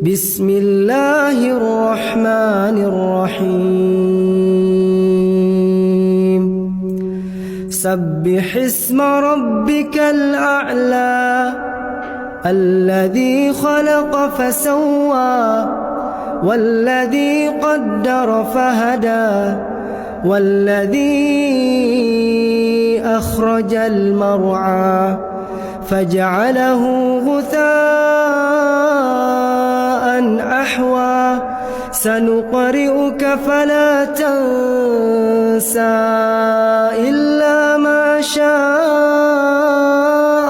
بسم الله الرحمن الرحيم سبح اسم ربك الأعلى الذي خلق فسوى والذي قدر فهدى والذي أخرج المرعى فجعله غثاء أحوى سنقرئك فلا تنسى إلا ما شاء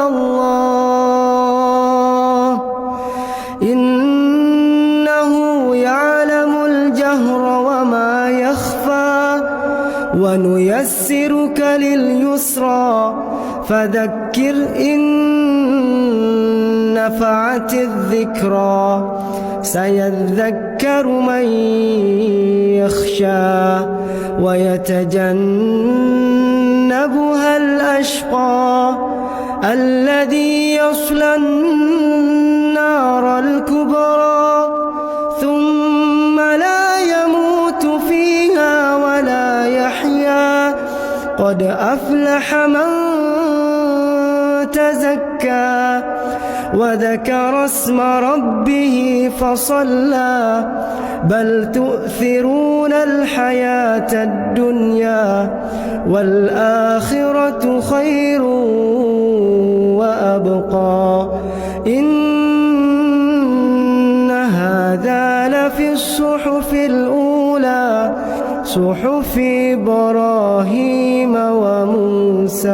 الله إنه يعلم الجهر وما يخفى ونيسرك لليسرى فذكر إن نفعت الذكرى سيذكر من يخشى ويتجنبها الأشقى الذي يصلى النار الكبرى ثم لا يموت فيها ولا يحيا قد أفلح من تزكى وذكر اسم ربه فصلى بل تؤثرون الحياة الدنيا والآخرة خير وأبقى إن هذا لفي الصحف الأولى صحف إبراهيم وموسى.